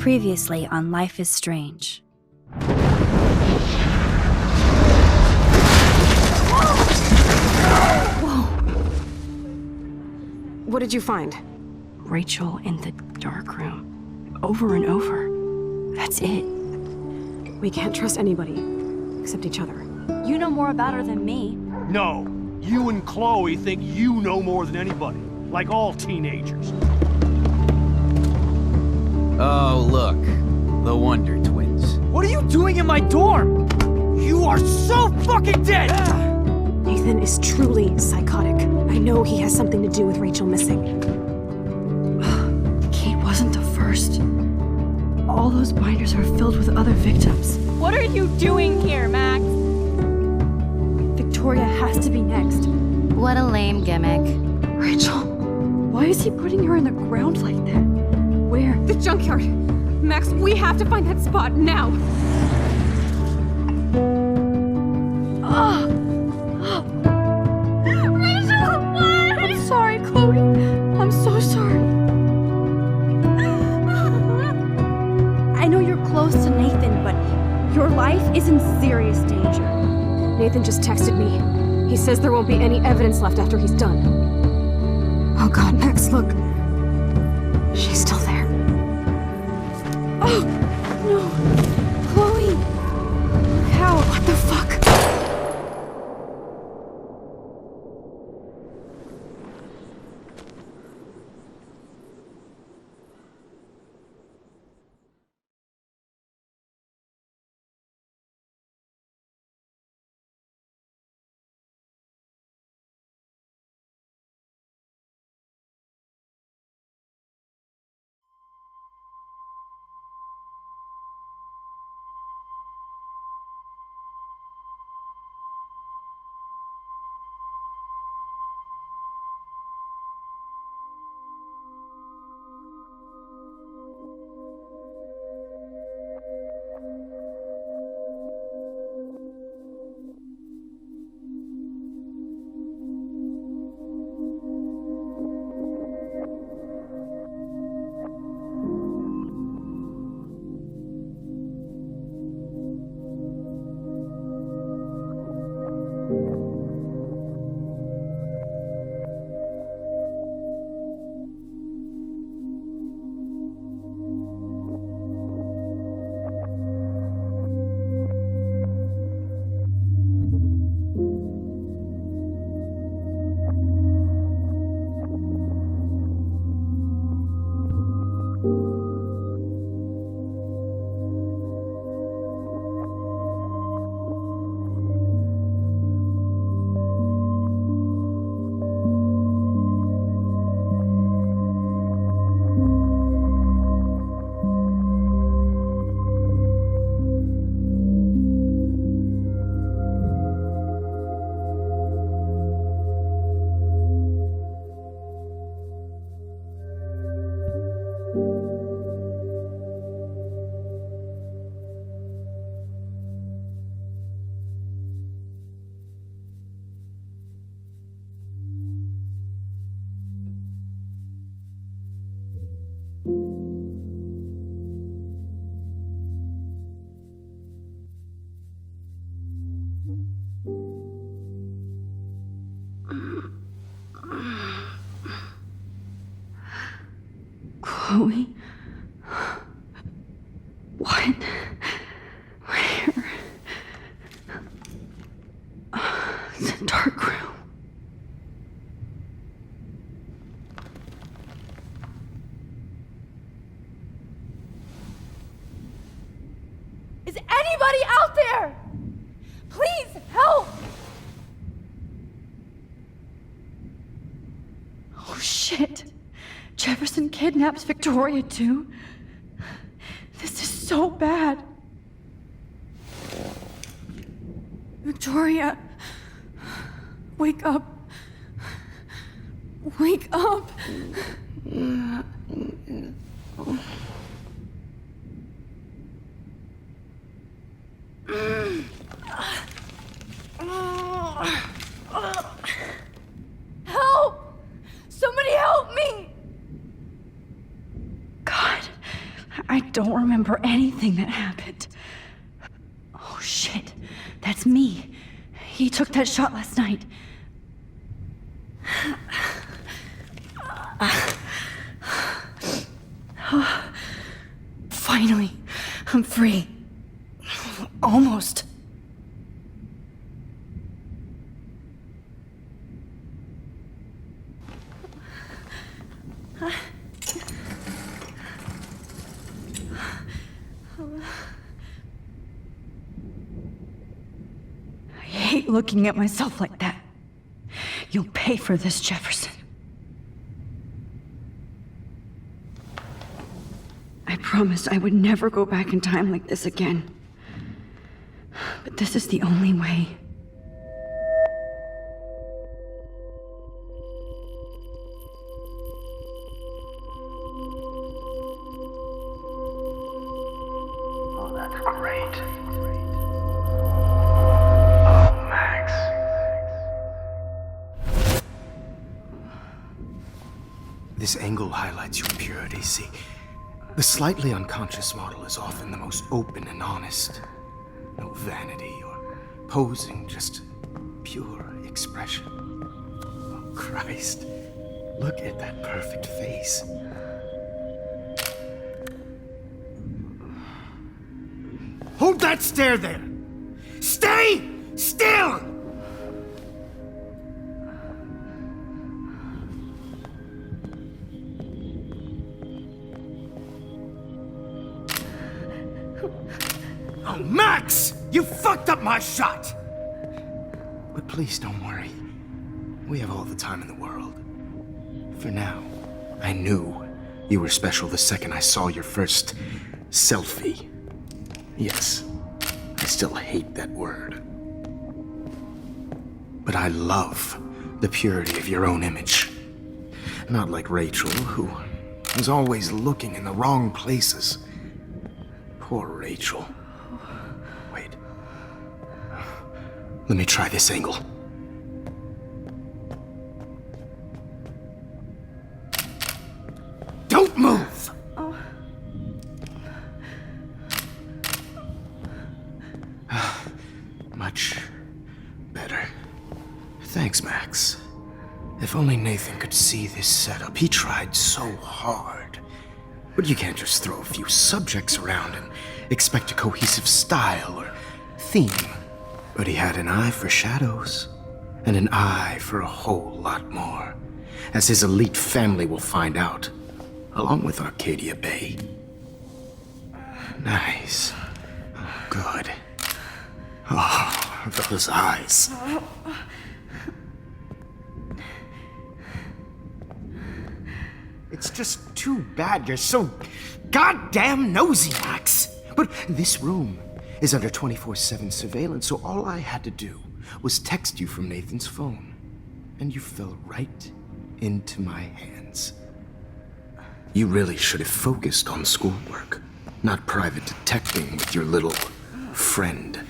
Previously on Life is Strange. Whoa! What did you find? Rachel in the dark room. Over and over. That's it. We can't trust anybody, except each other. You know more about her than me. No, you and Chloe think you know more than anybody, like all teenagers. Oh, look. The Wonder Twins. What are you doing in my dorm? You are so fucking dead! Nathan is truly psychotic. I know he has something to do with Rachel missing. Kate wasn't the first. All those binders are filled with other victims. What are you doing here, Max? Victoria has to be next. What a lame gimmick. Rachel, why is he putting her in the ground like that? Where? The junkyard! Max, we have to find that spot now! Rachel, what? I'm sorry, Chloe. I'm so sorry. I know you're close to Nathan, but your life is in serious danger. Nathan just texted me. He says there won't be any evidence left after he's done. Oh god, Max, look. She's still there. Oh, no. Chloe. How? What the fuck? Chloe? What? Where? It's a dark room. Is anybody out there? Please help! Oh shit! Jefferson kidnaps Victoria too? This is so bad. Victoria, wake up. Wake up. don't remember anything that happened. Oh shit, that's me. He took that shot last night. Finally, I'm free. Almost. I hate looking at myself like that. You'll pay for this, Jefferson. I promised I would never go back in time like this again. But this is the only way. Oh, that's great. Oh, Max. This angle highlights your purity, see? The slightly unconscious model is often the most open and honest. No vanity or posing, just pure expression. Oh, Christ. Look at that perfect face. Hold that stare there! Stay still! Oh, Max! You fucked up my shot! But please don't worry. We have all the time in the world. For now, I knew you were special the second I saw your first selfie. Yes, I still hate that word. But I love the purity of your own image. Not like Rachel, who was always looking in the wrong places. Poor Rachel. Wait. Let me try this angle. Don't move! Much better. Thanks, Max. If only Nathan could see this setup. He tried so hard. But you can't just throw a few subjects around and expect a cohesive style or theme. But he had an eye for shadows, and an eye for a whole lot more, as his elite family will find out, along with Arcadia Bay. Nice. Oh, good. Oh, those eyes. It's just too bad you're so goddamn nosy, Max. But this room is under 24/7 surveillance, so all I had to do was text you from Nathan's phone. And you fell right into my hands. You really should have focused on schoolwork, not private detecting with your little friend.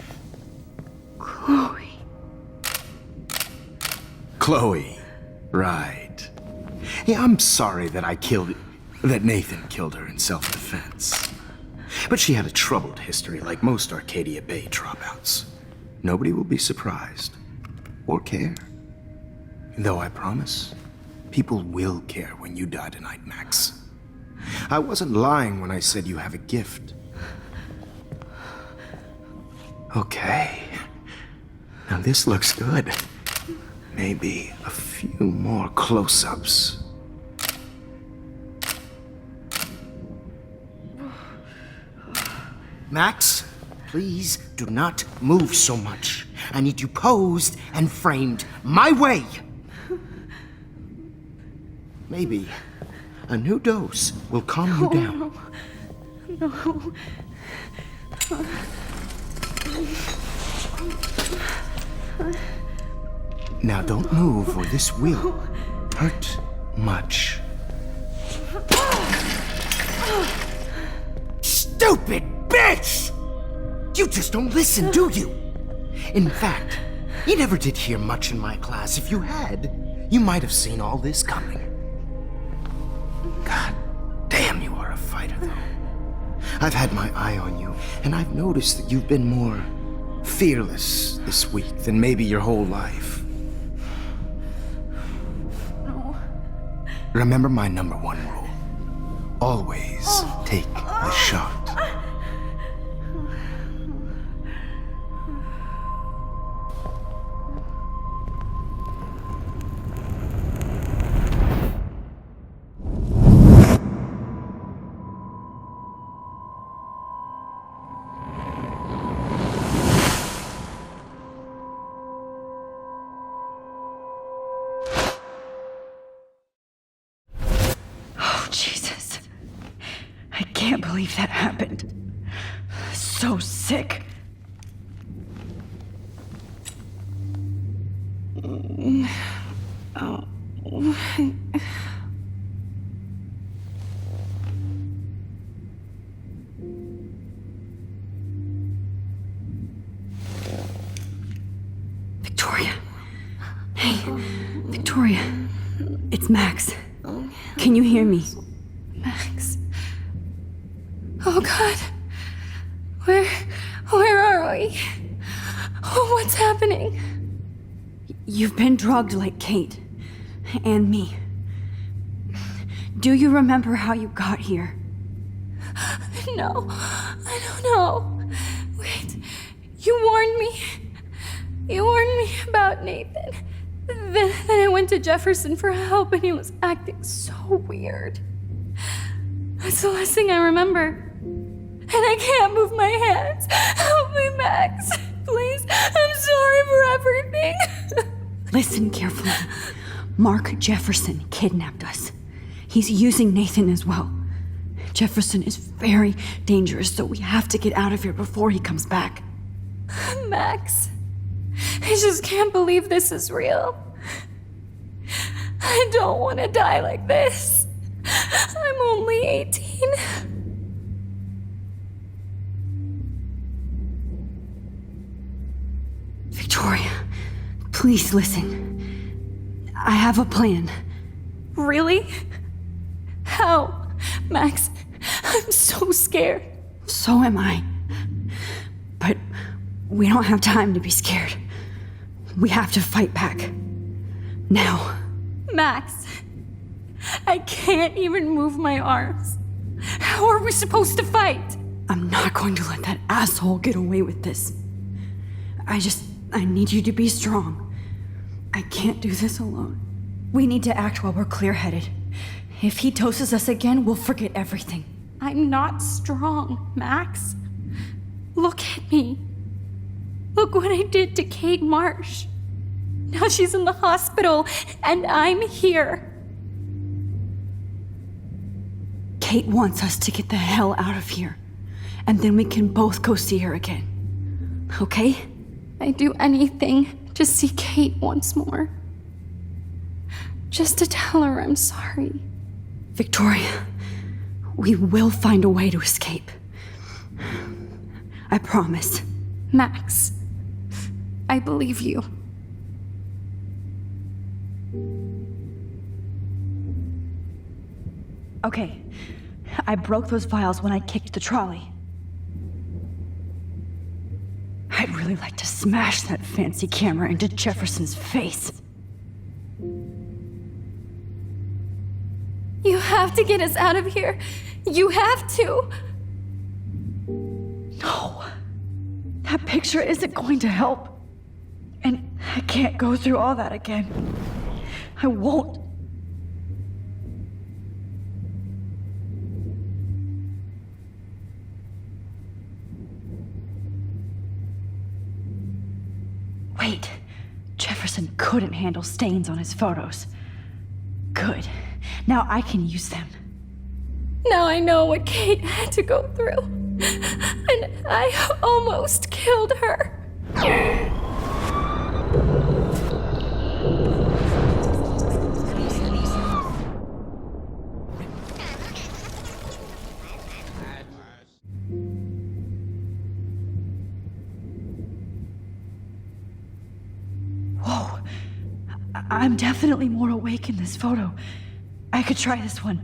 Chloe. Chloe, right. Yeah, I'm sorry that Nathan killed her in self-defense. But she had a troubled history like most Arcadia Bay dropouts. Nobody will be surprised or care. Though I promise, people will care when you die tonight, Max. I wasn't lying when I said you have a gift. Okay. Now this looks good. Maybe a few more close-ups. Max, please do not move so much. I need you posed and framed my way. Maybe a new dose will calm you down. No. Now don't move or this will hurt much. Stupid bitch! You just don't listen, do you? In fact, you never did hear much in my class. If you had, you might have seen all this coming. God damn, you are a fighter, though. I've had my eye on you, and I've noticed that you've been more fearless this week than maybe your whole life. No. Remember my number one rule. Always take the shot. Oh, Jesus. I can't believe that happened. So sick. Victoria. Hey, Victoria. It's Max. Can you hear me? Max. Oh God. Where are we? Oh, what's happening? You've been drugged like Kate. And me. Do you remember how you got here? No, I don't know. Wait, you warned me. You warned me about Nathan. Then I went to Jefferson for help and he was acting so weird. That's the last thing I remember. And I can't move my hands. Help me, Max. Please, I'm sorry for everything. Listen carefully. Mark Jefferson kidnapped us. He's using Nathan as well. Jefferson is very dangerous, so we have to get out of here before he comes back. Max, I just can't believe this is real. I don't want to die like this. I'm only 18. Victoria, please listen. I have a plan. Really? How? Max, I'm so scared. So am I. But we don't have time to be scared. We have to fight back. Now. Max, I can't even move my arms. How are we supposed to fight? I'm not going to let that asshole get away with this. I need you to be strong. I can't do this alone. We need to act while we're clear-headed. If he doses us again, we'll forget everything. I'm not strong, Max. Look at me. Look what I did to Kate Marsh. Now she's in the hospital, and I'm here. Kate wants us to get the hell out of here. And then we can both go see her again. Okay? I'd do anything to see Kate once more. Just to tell her I'm sorry. Victoria, we will find a way to escape. I promise. Max, I believe you. Okay, I broke those files when I kicked the trolley. I'd really like to smash that fancy camera into Jefferson's face. You have to get us out of here. You have to. No. That picture isn't going to help. And I can't go through all that again. I won't. Wait. Jefferson couldn't handle stains on his photos. Good. Now I can use them. Now I know what Kate had to go through. And I almost killed her. Whoa. I'm definitely more awake in this photo. I could try this one.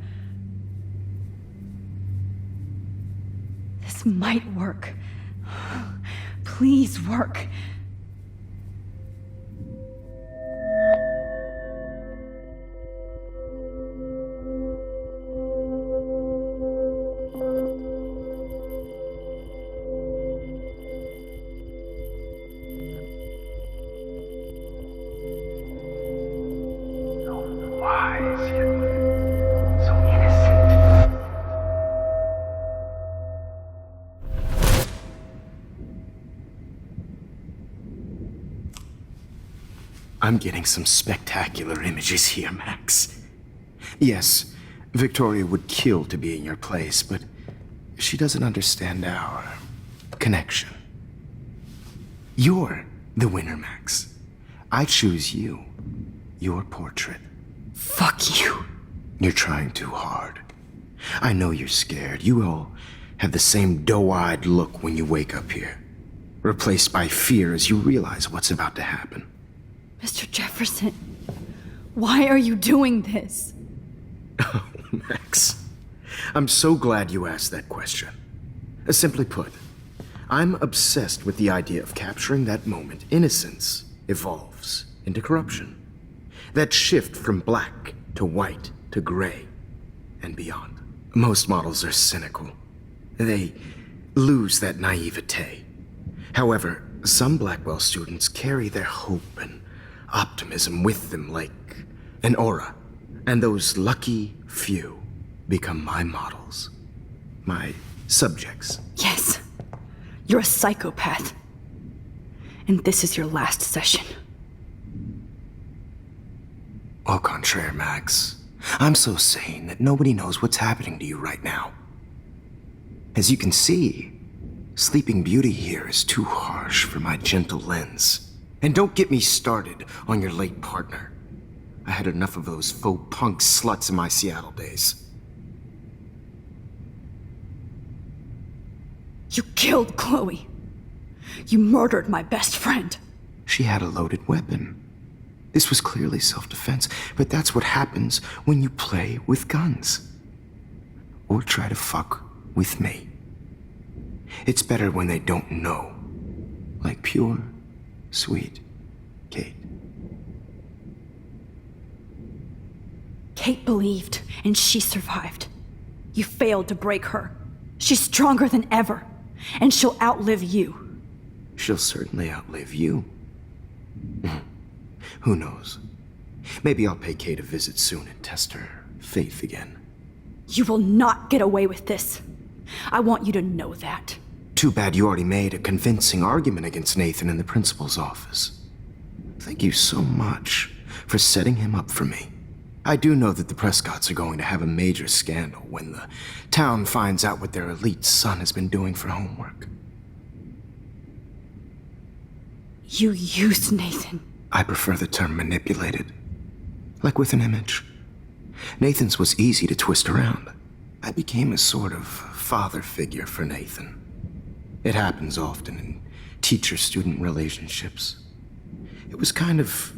might work. Please work. So wise, yet so innocent. I'm getting some spectacular images here, Max. Yes, Victoria would kill to be in your place, but she doesn't understand our connection. You're the winner, Max. I choose you. Your portrait. Fuck you. You're trying too hard. I know you're scared. You all have the same doe-eyed look when you wake up here, replaced by fear as you realize what's about to happen. Mr. Jefferson, why are you doing this? Max, I'm so glad you asked that question. Simply put, I'm obsessed with the idea of capturing that moment innocence evolves into corruption. That shift from black to white to gray and beyond. Most models are cynical. They lose that naivete. However, some Blackwell students carry their hope and optimism with them like an aura. And those lucky few become my models. My subjects. Yes, you're a psychopath. And this is your last session. Au contraire, Max. I'm so sane that nobody knows what's happening to you right now. As you can see, Sleeping Beauty here is too harsh for my gentle lens. And don't get me started on your late partner. I had enough of those faux punk sluts in my Seattle days. You killed Chloe. You murdered my best friend. She had a loaded weapon. This was clearly self-defense, but that's what happens when you play with guns. Or try to fuck with me. It's better when they don't know. Like pure, sweet Kate. Kate believed, and she survived. You failed to break her. She's stronger than ever, and she'll outlive you. She'll certainly outlive you. Who knows? Maybe I'll pay Kate a visit soon and test her faith again. You will not get away with this. I want you to know that. Too bad you already made a convincing argument against Nathan in the principal's office. Thank you so much for setting him up for me. I do know that the Prescotts are going to have a major scandal when the town finds out what their elite son has been doing for homework. You used Nathan. I prefer the term manipulated. Like with an image. Nathan's was easy to twist around. I became a sort of father figure for Nathan. It happens often in teacher-student relationships. It was kind of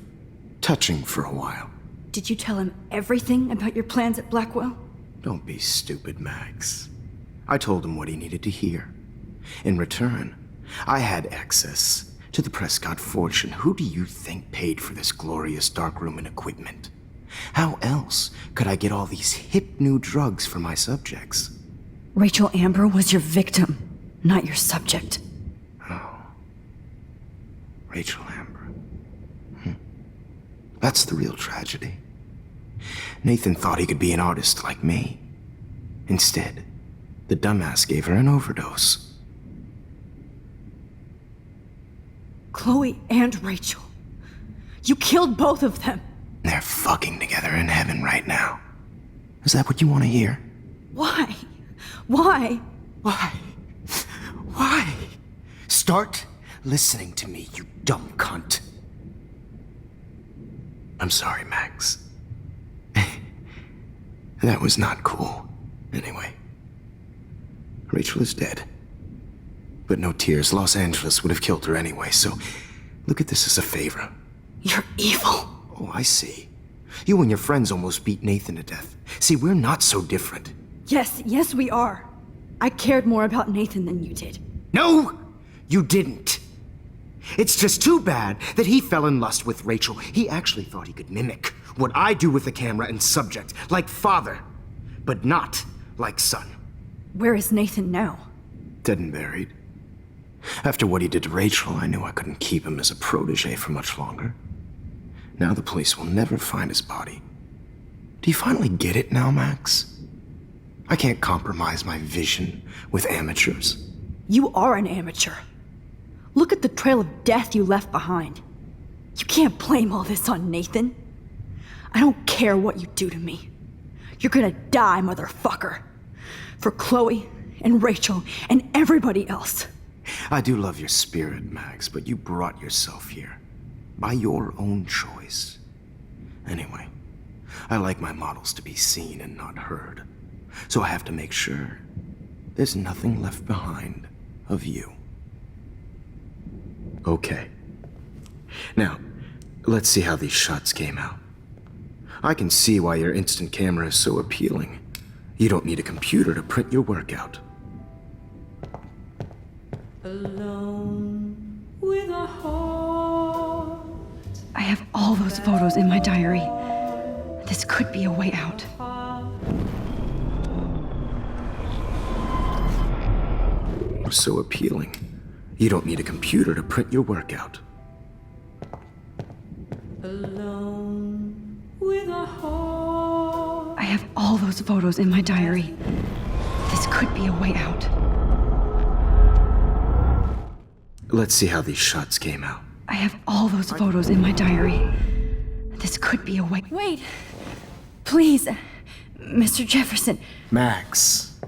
touching for a while. Did you tell him everything about your plans at Blackwell? Don't be stupid, Max. I told him what he needed to hear. In return, I had access to the Prescott fortune. Who do you think paid for this glorious darkroom and equipment? How else could I get all these hip new drugs for my subjects? Rachel Amber was your victim, not your subject. Rachel Amber. That's the real tragedy. Nathan thought he could be an artist like me. Instead, the dumbass gave her an overdose. Chloe and Rachel. You killed both of them. They're fucking together in heaven right now. Is that what you want to hear? Why? Why? Why? Why? Start listening to me, you dumb cunt. I'm sorry, Max. That was not cool. Anyway, Rachel is dead. But no tears. Los Angeles would have killed her anyway, so look at this as a favor. You're evil. Oh, I see. You and your friends almost beat Nathan to death. See, we're not so different. Yes, we are. I cared more about Nathan than you did. No, you didn't. It's just too bad that he fell in lust with Rachel. He actually thought he could mimic what I do with the camera and subject, like father, but not like son. Where is Nathan now? Dead and buried. After what he did to Rachel, I knew I couldn't keep him as a protege for much longer. Now the police will never find his body. Do you finally get it now, Max? I can't compromise my vision with amateurs. You are an amateur. Look at the trail of death you left behind. You can't blame all this on Nathan. I don't care what you do to me. You're gonna die, motherfucker. For Chloe and Rachel and everybody else. I do love your spirit, Max, but you brought yourself here. By your own choice. Anyway, I like my models to be seen and not heard. So I have to make sure there's nothing left behind of you. Okay. Now, let's see how these shots came out. I can see why your instant camera is so appealing. You don't need a computer to print your work out. Alone with a heart. I have all those photos in my diary. This could be a way out. So appealing. You don't need a computer to print your work out. Alone with a heart. I have all those photos in my diary. This could be a way out. Let's see how these shots came out. I have all those photos in my diary. This could be a way. Wait, Please, Mr. Jefferson. Max,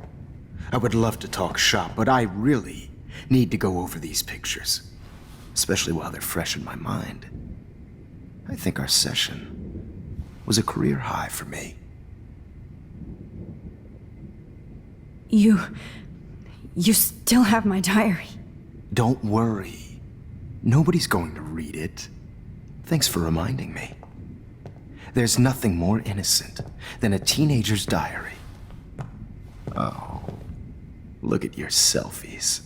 I would love to talk shop, but I really need to go over these pictures. Especially while they're fresh in my mind. I think our session was a career high for me. You still have my diary. Don't worry. Nobody's going to read it. Thanks for reminding me. There's nothing more innocent than a teenager's diary. Oh, look at your selfies.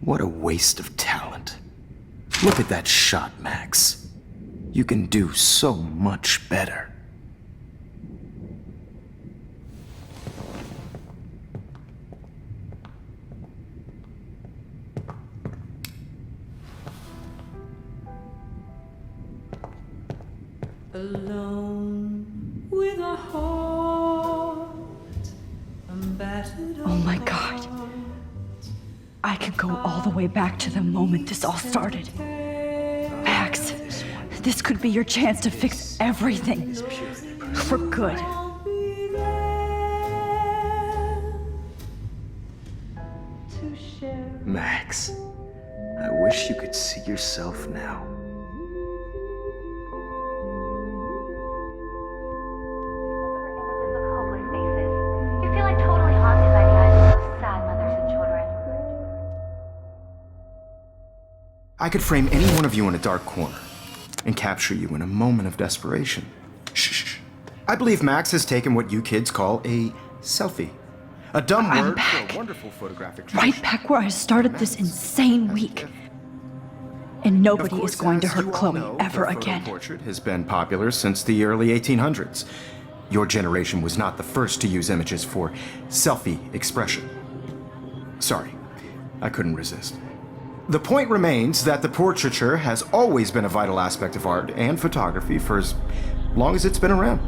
What a waste of talent. Look at that shot, Max. You can do so much better. Alone with a heart, Oh my God. I can go all the way back to the moment this all started. Max, this could be your chance to fix everything. For good. Max, I wish you could see yourself now. You feel like totally haunted by the eyes of those sad mothers and children. I could frame any one of you in a dark corner and capture you in a moment of desperation. Shh. I believe Max has taken what you kids call a selfie. A dumb word for a wonderful photographic Right tradition. back where I started this insane week. And nobody is going to hurt Chloe ever again. Portrait has been popular since the early 1800s. Your generation was not the first to use images for selfie expression. Sorry, I couldn't resist. The point remains that the portraiture has always been a vital aspect of art and photography for as long as it's been around.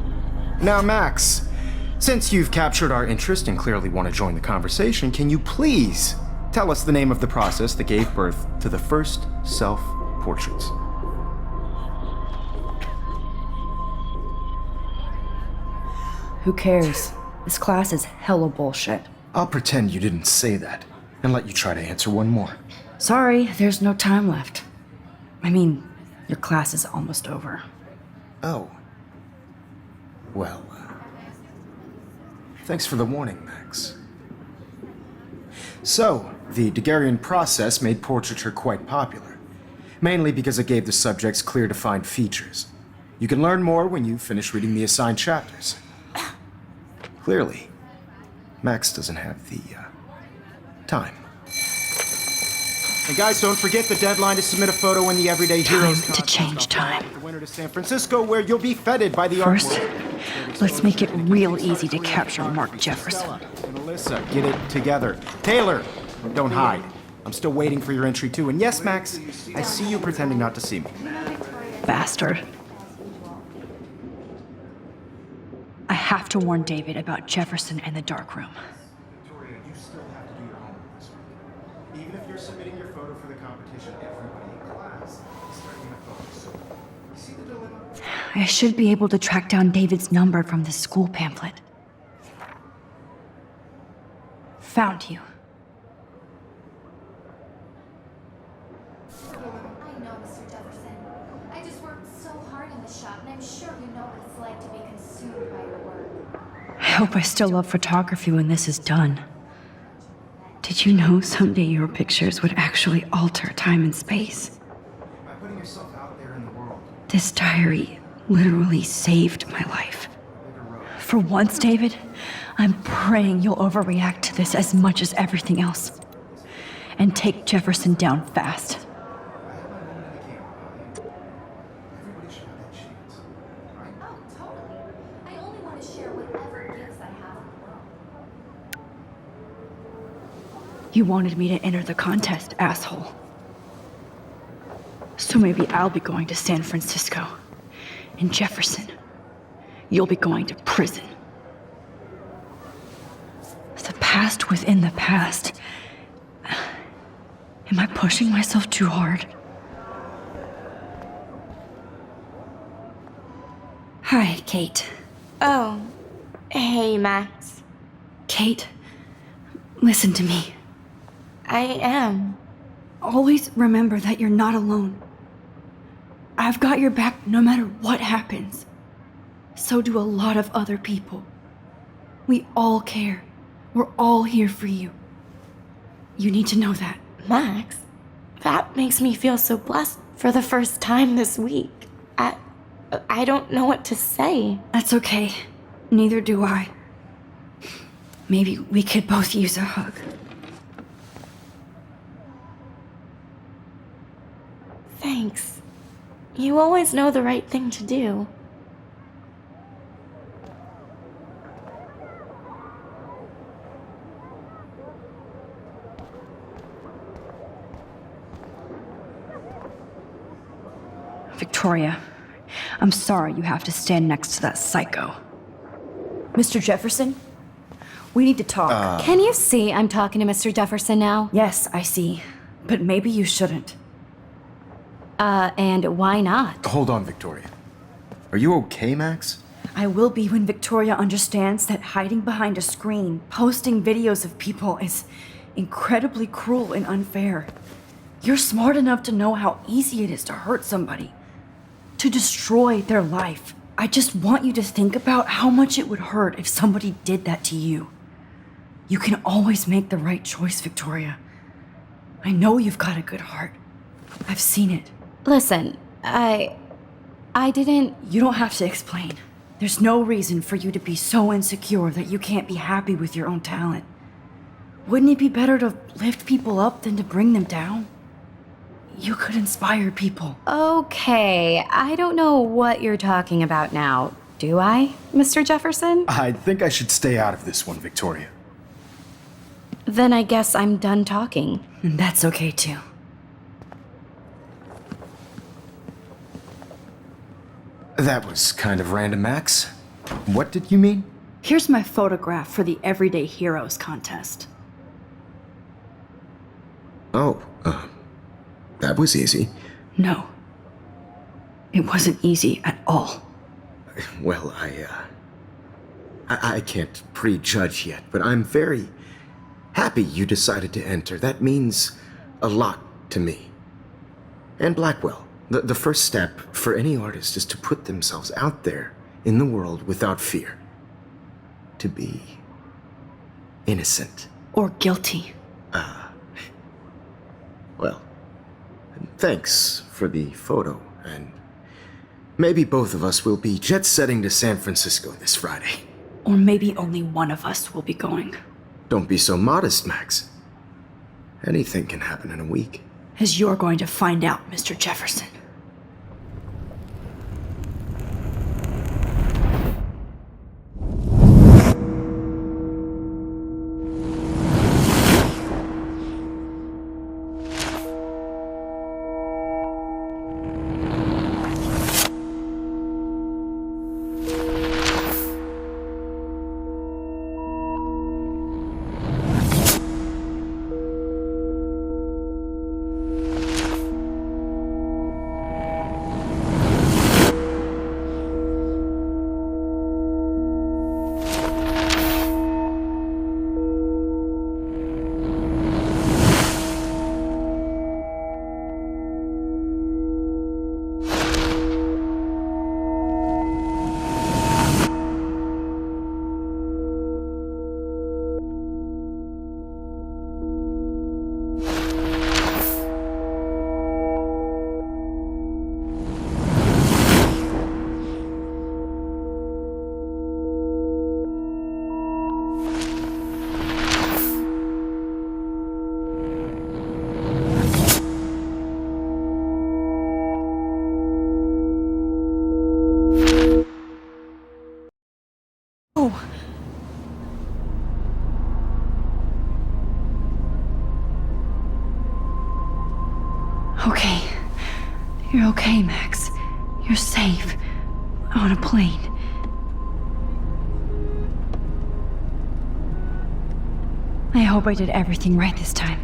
Now, Max, since you've captured our interest and clearly want to join the conversation, can you please tell us the name of the process that gave birth to the first self-portraits? Who cares? This class is hella bullshit. I'll pretend you didn't say that and let you try to answer one more. Sorry, there's no time left. I mean, your class is almost over. Oh. Well, thanks for the warning, Max. So, the Daguerrean process made portraiture quite popular, mainly because it gave the subjects clear defined features. You can learn more when you finish reading the assigned chapters. Clearly, Max doesn't have the, time. And guys, don't forget the deadline to submit a photo in the Everyday Heroes Time to change time. The winner to San Francisco, where you'll be feted by the First, artwork. let's make it real easy to capture Mark Jefferson. And Alyssa, get it together. Taylor, don't hide. I'm still waiting for your entry too. And yes, Max, I see you pretending not to see me. Bastard. I have to warn David about Jefferson and the dark room. Victoria, you still have to do your homework this week. Even if you're submitting your photo for the competition, everybody in class is starting a photo. So, you see the dilemma? I should be able to track down David's number from the school pamphlet. Found you. I know, Mr. Jefferson. I just worked so hard in the shop, and I'm sure you know what it's like to be consumed by your work. I hope I still love photography when this is done. Did you know someday your pictures would actually alter time and space? By putting yourself out there in the world, This diary literally saved my life. For once, David, I'm praying you'll overreact to this as much as everything else. And take Jefferson down fast. everybody should have that chance. Right? Oh, totally. I only want to share whatever gifts I have in the world. You wanted me to enter the contest, asshole. So maybe I'll be going to San Francisco. And Jefferson, you'll be going to prison. The past within the past. Am I pushing myself too hard? Hi, Kate. Oh, hey, Max. Kate, listen to me. I am. Always remember that you're not alone. I've got your back no matter what happens. So do a lot of other people. We all care. We're all here for you. You need to know that. Max, that makes me feel so blessed for the first time this week. I don't know what to say. That's okay. Neither do I. Maybe we could both use a hug. Thanks. You always know the right thing to do. Victoria, I'm sorry you have to stand next to that psycho. Mr. Jefferson, we need to talk. Can you see I'm talking to Mr. Jefferson now? Yes, I see. But maybe you shouldn't. And why not? Hold on, Victoria. Are you okay, Max? I will be when Victoria understands that hiding behind a screen, posting videos of people is incredibly cruel and unfair. You're smart enough to know how easy it is to hurt somebody, to destroy their life. I just want you to think about how much it would hurt if somebody did that to you. You can always make the right choice, Victoria. I know you've got a good heart. I've seen it. Listen, I didn't. You don't have to explain. There's no reason for you to be so insecure that you can't be happy with your own talent. Wouldn't it be better to lift people up than to bring them down? You could inspire people. Okay, I don't know what you're talking about now, do I, Mr. Jefferson? I think I should stay out of this one, Victoria. Then I guess I'm done talking. And that's okay too. That was kind of random, Max. What did you mean? Here's my photograph for the Everyday Heroes contest. Oh, that was easy. No. It wasn't easy at all. Well, I can't prejudge yet, but I'm very happy you decided to enter. That means a lot to me. And Blackwell. The first step for any artist is to put themselves out there in the world without fear. To be innocent. Or guilty. Well, thanks for the photo, and maybe both of us will be jet-setting to San Francisco this Friday. Or maybe only one of us will be going. Don't be so modest, Max. Anything can happen in a week. As you're going to find out, Mr. Jefferson. Okay. You're okay, Max. You're safe. On a plane. I hope I did everything right this time.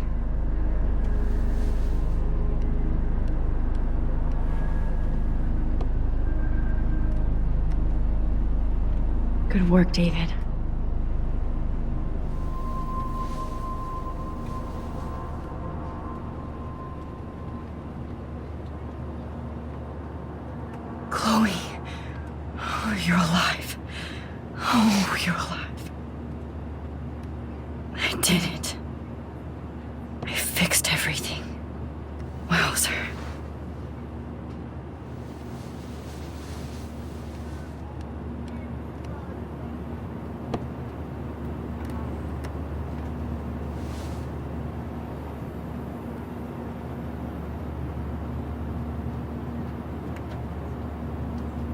Good work, David. Chloe. Oh, you're alive. Oh, you're alive. I did it. I fixed everything. Wowzer.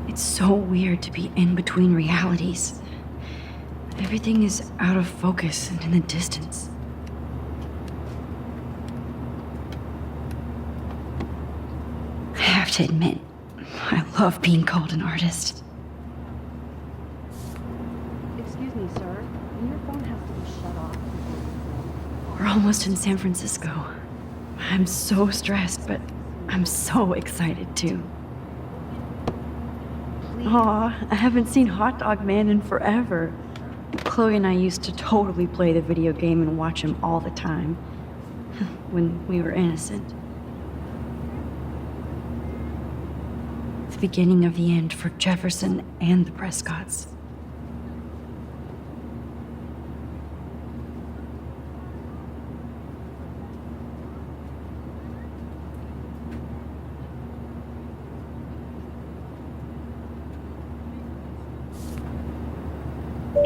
It's so weird to be in between realities. Everything is out of focus and in the distance. I have to admit, I love being called an artist. Excuse me, sir. Your phone has to be shut off. We're almost in San Francisco. I'm so stressed, but I'm so excited too. Aw, I haven't seen Hot Dog Man in forever. Chloe and I used to totally play the video game and watch him all the time. When we were innocent. The beginning of the end for Jefferson and the Prescotts.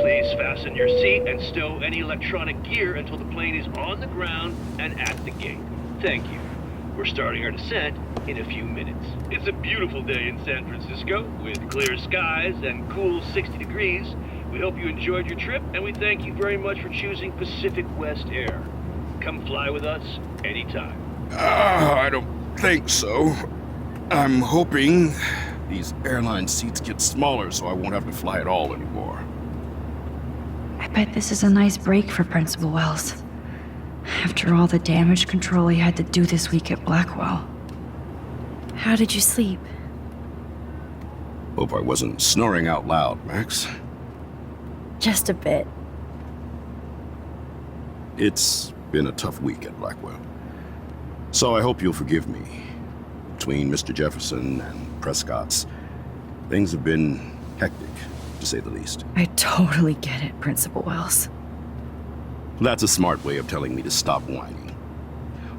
Please fasten your seat and stow any electronic gear until the plane is on the ground and at the gate. Thank you. We're starting our descent in a few minutes. It's a beautiful day in San Francisco with clear skies and cool 60 degrees. We hope you enjoyed your trip, and we thank you very much for choosing Pacific West Air. Come fly with us anytime. I don't think so. I'm hoping these airline seats get smaller so I won't have to fly at all anymore. I bet this is a nice break for Principal Wells. After all the damage control he had to do this week at Blackwell. How did you sleep? Hope I wasn't snoring out loud, Max. Just a bit. It's been a tough week at Blackwell. So I hope you'll forgive me. Between Mr. Jefferson and Prescott's, things have been hectic, to say the least. I totally get it, Principal Wells. That's a smart way of telling me to stop whining.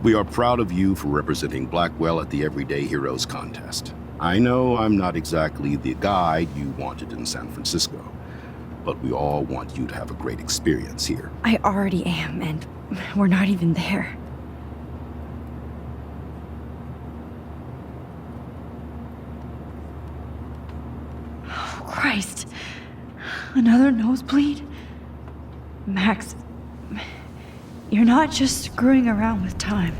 We are proud of you for representing Blackwell at the Everyday Heroes contest. I know I'm not exactly the guide you wanted in San Francisco, but we all want you to have a great experience here. I already am, and we're not even there. Oh, Christ. Another nosebleed? Max, you're not just screwing around with time.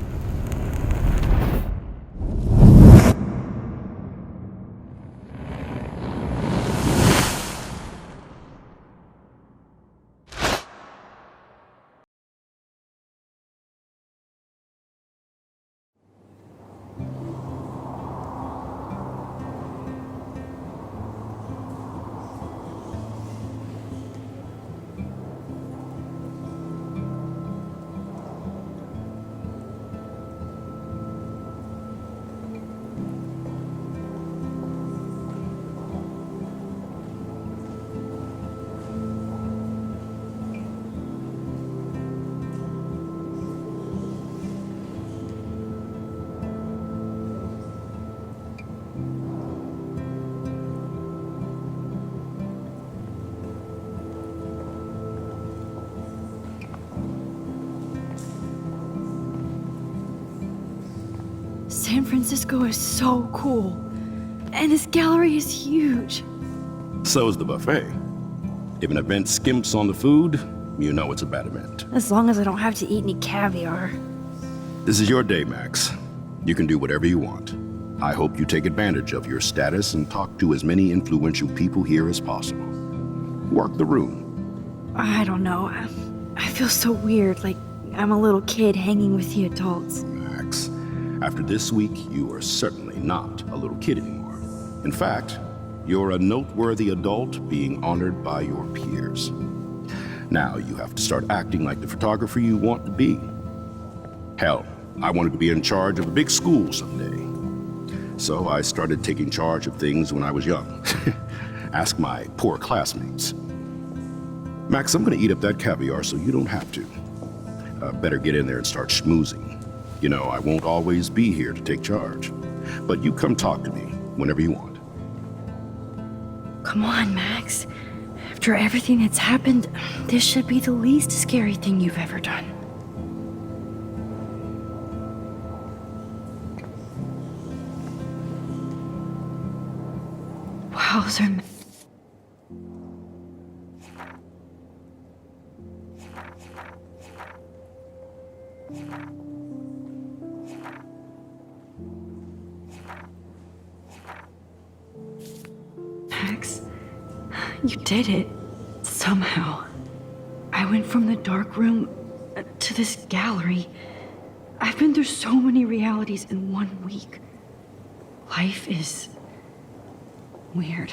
San Francisco is so cool. And this gallery is huge. So is the buffet. If an event skimps on the food, you know it's a bad event. As long as I don't have to eat any caviar. This is your day, Max. You can do whatever you want. I hope you take advantage of your status and talk to as many influential people here as possible. Work the room. I don't know. I feel so weird, like I'm a little kid hanging with the adults. Max, after this week, you are certainly not a little kid anymore. In fact, you're a noteworthy adult being honored by your peers. Now you have to start acting like the photographer you want to be. Hell, I wanted to be in charge of a big school someday. So I started taking charge of things when I was young. Ask my poor classmates. Max, I'm gonna eat up that caviar so you don't have to. Better get in there and start schmoozing. You know, I won't always be here to take charge. But you come talk to me whenever you want. Come on, Max. After everything that's happened, this should be the least scary thing you've ever done. Wowzer. Max, you did it. Somehow. I went from the dark room to this gallery. I've been through so many realities in 1 week. Life is weird.